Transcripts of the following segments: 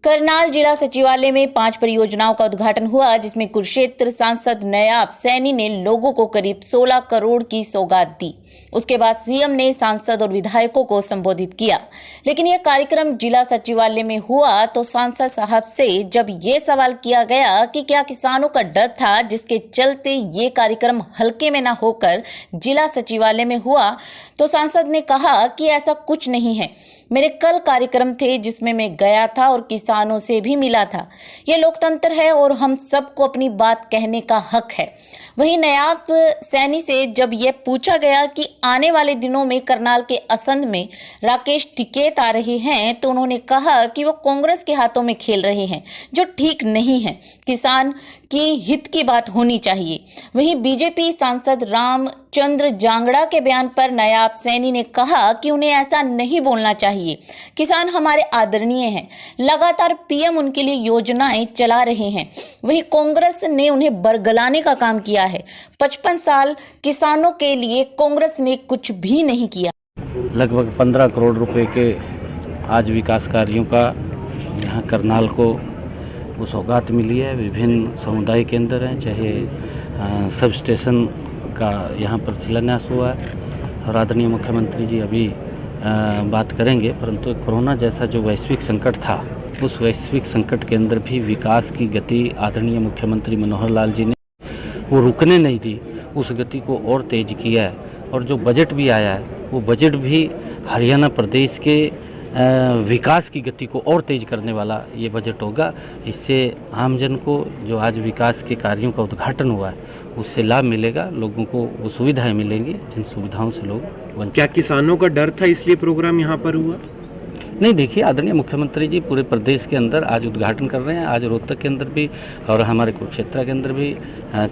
करनाल जिला सचिवालय में 5 परियोजनाओं का उद्घाटन हुआ, जिसमें कुरुक्षेत्र सांसद नायब सैनी ने लोगों को करीब 16 करोड़ की सौगात दी। उसके बाद सीएम ने सांसद और विधायकों को संबोधित किया। लेकिन यह कार्यक्रम जिला सचिवालय में हुआ तो सांसद साहब से जब ये सवाल किया गया कि क्या किसानों का डर था जिसके चलते ये कार्यक्रम हल्के में न होकर जिला सचिवालय में हुआ, तो सांसद ने कहा कि ऐसा कुछ नहीं है। मेरे कल कार्यक्रम थे जिसमें मैं गया था और किसानों से भी मिला था। ये लोकतंत्र है और हम सबको अपनी बात कहने का हक है। वहीं नायब सैनी से जब यह पूछा गया कि आने वाले दिनों में करनाल के असंध में राकेश टिकैत आ रहे हैं, तो उन्होंने कहा कि वो कांग्रेस के हाथों में खेल रहे हैं, जो ठीक नहीं है। किसान की हित की बात होनी चाहिए। वहीं बीजेपी सांसद रामचंद्र जांगड़ा के बयान पर नायब सैनी ने कहा कि उन्हें ऐसा नहीं बोलना चाहिए। किसान हमारे आदरणीय हैं, लगातार पीएम उनके लिए योजनाएं चला रहे हैं। वहीं कांग्रेस ने उन्हें बरगलाने का काम किया है। 55 साल किसानों के लिए कांग्रेस ने कुछ भी नहीं किया। लगभग 15 करोड़ रुपए के आज विकास कार्यों का यहाँ करनाल को वो सौगात मिली है। विभिन्न समुदाय केंद्र हैं, चाहे सब स्टेशन का यहाँ पर शिलान्यास हुआ है और आदरणीय मुख्यमंत्री जी अभी बात करेंगे। परंतु कोरोना जैसा जो वैश्विक संकट था, उस वैश्विक संकट के अंदर भी विकास की गति आदरणीय मुख्यमंत्री मनोहर लाल जी ने वो रुकने नहीं दी, उस गति को और तेज किया है। और जो बजट भी आया है वो बजट भी हरियाणा प्रदेश के विकास की गति को और तेज करने वाला ये बजट होगा। इससे आमजन को जो आज विकास के कार्यों का उद्घाटन हुआ है उससे लाभ मिलेगा, लोगों को वो सुविधाएं मिलेंगी जिन सुविधाओं से लोग वंचित। क्या किसानों का डर था इसलिए प्रोग्राम यहाँ पर हुआ? नहीं, देखिए आदरणीय मुख्यमंत्री जी पूरे प्रदेश के अंदर आज उद्घाटन कर रहे हैं। आज रोहतक के अंदर भी और हमारे कुरुक्षेत्र के अंदर भी,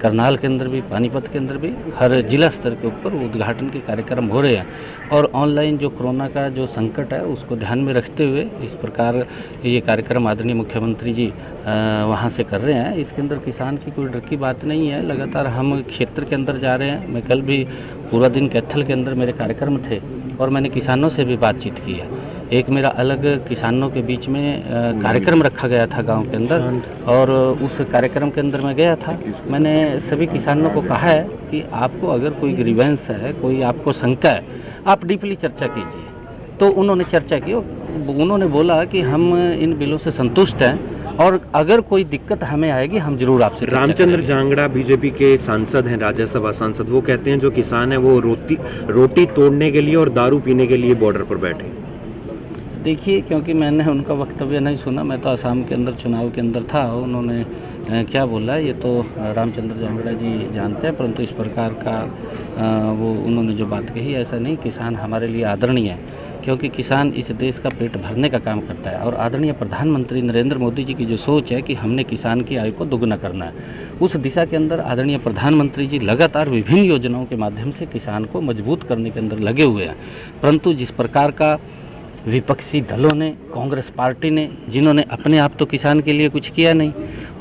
करनाल के अंदर भी, पानीपत के अंदर भी, हर जिला स्तर के ऊपर उद्घाटन के कार्यक्रम हो रहे हैं। और ऑनलाइन जो कोरोना का जो संकट है उसको ध्यान में रखते हुए इस प्रकार ये कार्यक्रम आदरणीय मुख्यमंत्री जी वहाँ से कर रहे हैं। इसके अंदर किसान की कोई डर की बात नहीं है। लगातार हम क्षेत्र के अंदर जा रहे हैं। मैं कल भी पूरा दिन कैथल के अंदर मेरे कार्यक्रम थे और मैंने किसानों से भी बातचीत की है। एक मेरा अलग किसानों के बीच में कार्यक्रम रखा गया था गांव के अंदर, और उस कार्यक्रम के अंदर मैं गया था। मैंने सभी किसानों को कहा है कि आपको अगर कोई ग्रीवेंस है, कोई आपको शंका है, आप डीपली चर्चा कीजिए। तो उन्होंने चर्चा की। उन्होंने बोला कि हम इन बिलों से संतुष्ट हैं और अगर कोई दिक्कत हमें आएगी हम जरूर आपसे। रामचंद्र जांगड़ा बीजेपी के सांसद हैं, राज्यसभा सांसद, वो कहते हैं जो किसान है वो रोटी तोड़ने के लिए और दारू पीने के लिए बॉर्डर पर बैठे। देखिए, क्योंकि मैंने उनका वक्तव्य नहीं सुना, मैं तो असम के अंदर चुनाव के अंदर था। उन्होंने क्या बोला ये तो रामचंद्र जांगड़ा जी जानते हैं, परंतु इस प्रकार का वो उन्होंने जो बात कही ऐसा नहीं। किसान हमारे लिए आदरणीय है, क्योंकि किसान इस देश का पेट भरने का काम करता है। और आदरणीय प्रधानमंत्री नरेंद्र मोदी जी की जो सोच है कि हमने किसान की आय को दोगुना करना है, उस दिशा के अंदर आदरणीय प्रधानमंत्री जी लगातार विभिन्न योजनाओं के माध्यम से किसान को मजबूत करने के अंदर लगे हुए हैं। परंतु जिस प्रकार का विपक्षी दलों ने, कांग्रेस पार्टी ने, जिन्होंने अपने आप तो किसान के लिए कुछ किया नहीं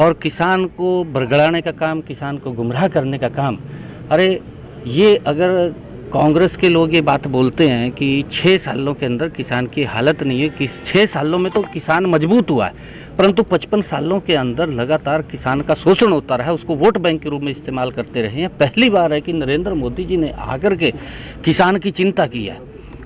और किसान को बरगलाने का काम, किसान को गुमराह करने का काम, अरे ये अगर कांग्रेस के लोग ये बात बोलते हैं कि 6 सालों के अंदर किसान की हालत नहीं है, कि 6 सालों में तो किसान मजबूत हुआ है, परंतु 55 सालों के अंदर लगातार किसान का शोषण होता रहा है, उसको वोट बैंक के रूप में इस्तेमाल करते रहे हैं। पहली बार है कि नरेंद्र मोदी जी ने आकर के किसान की चिंता की है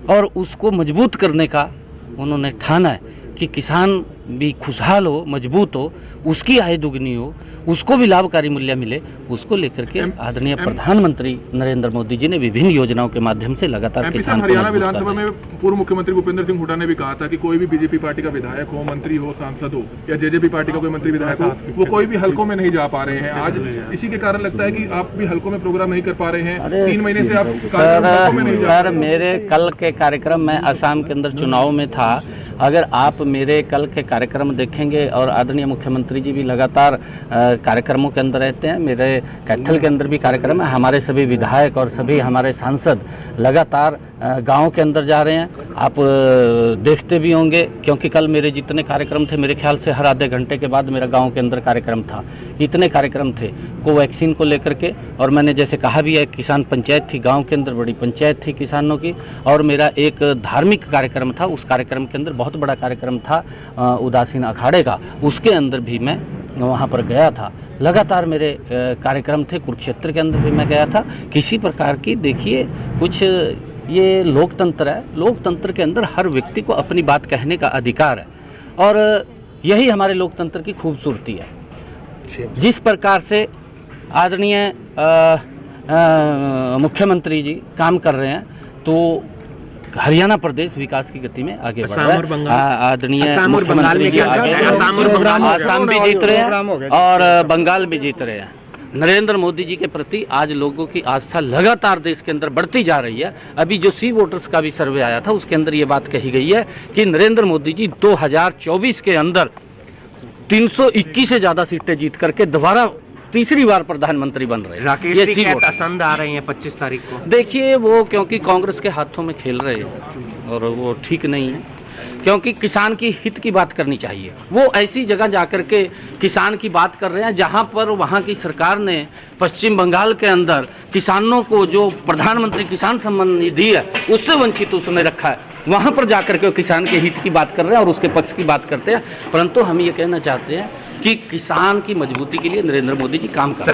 और उसको मजबूत करने का उन्होंने ठाना है कि किसान भी खुशहाल हो, मजबूत हो, उसकी आय दुगनी हो, उसको भी लाभकारी मूल्य मिले। उसको लेकर के आदरणीय प्रधानमंत्री नरेंद्र मोदी जी ने विभिन्न योजनाओं के माध्यम से लगातार किसान को हरियाणा विधानसभा में पूर्व मुख्यमंत्री भूपेंद्र सिंह हुड्डा ने भी कहा था कि कोई भी बीजेपी पार्टी का विधायक हो, मंत्री हो, सांसद हो या जेजेपी पार्टी का कोई मंत्री विधायक हो, वो कोई भी हलकों में नहीं जा पा रहे हैं। आज इसी के कारण लगता है कि आप भी हलकों में प्रोग्राम नहीं कर पा रहे हैं। 3 महीने से आप हलकों में नहीं जा सर, मेरे कल के कार्यक्रम में असम के अंदर चुनाव में था। अगर आप मेरे कल के कार्यक्रम देखेंगे, और आदरणीय मुख्यमंत्री जी भी लगातार कार्यक्रमों के अंदर रहते हैं, मेरे कैथल के अंदर भी कार्यक्रम है, हमारे सभी विधायक और सभी हमारे सांसद लगातार गांव के अंदर जा रहे हैं। आप देखते भी होंगे, क्योंकि कल मेरे जितने कार्यक्रम थे, मेरे ख्याल से हर आधे घंटे के बाद मेरा गांव के अंदर कार्यक्रम था। इतने कार्यक्रम थे कोवैक्सीन को लेकर के, और मैंने जैसे कहा भी है, किसान पंचायत थी गांव के अंदर, बड़ी पंचायत थी किसानों की। और मेरा एक धार्मिक कार्यक्रम था, उस कार्यक्रम के अंदर बहुत बड़ा कार्यक्रम था, उदासीन अखाड़े का, उसके अंदर भी मैं वहाँ पर गया था। लगातार मेरे कार्यक्रम थे, कुरुक्षेत्र के अंदर भी मैं गया था। किसी प्रकार की देखिए कुछ ये लोकतंत्र है, लोकतंत्र के अंदर हर व्यक्ति को अपनी बात कहने का अधिकार है और यही हमारे लोकतंत्र की खूबसूरती है। जिस प्रकार से आदरणीय मुख्यमंत्री जी काम कर रहे हैं तो हरियाणा प्रदेश विकास की गति में आगे बढ़ रहा है। आदरणीय मुख्यमंत्री जी आगे आसाम भी जीत रहे हैं और बंगाल भी जीत रहे हैं। नरेंद्र मोदी जी के प्रति आज लोगों की आस्था लगातार देश के अंदर बढ़ती जा रही है। अभी जो सी वोटर्स का भी सर्वे आया था उसके अंदर ये बात कही गई है कि नरेंद्र मोदी जी 2024 के अंदर 321 से ज़्यादा सीटें जीत करके दोबारा तीसरी बार प्रधानमंत्री बन रहे हैं। राकेश जी क्या पसंद आ रही हैं 25 तारीख को? देखिए वो क्योंकि कांग्रेस के हाथों में खेल रहे हैं और वो ठीक नहीं है, क्योंकि किसान की हित की बात करनी चाहिए। वो ऐसी जगह जाकर के किसान की बात कर रहे हैं जहां पर वहां की सरकार ने पश्चिम बंगाल के अंदर किसानों को जो प्रधानमंत्री किसान सम्मान निधि है उससे वंचित उसने रखा है। वहां पर जाकर के किसान के हित की बात कर रहे हैं और उसके पक्ष की बात करते हैं। परंतु हम ये कहना चाहते हैं कि किसान की मजबूती के लिए नरेंद्र मोदी जी काम कर रहे हैं।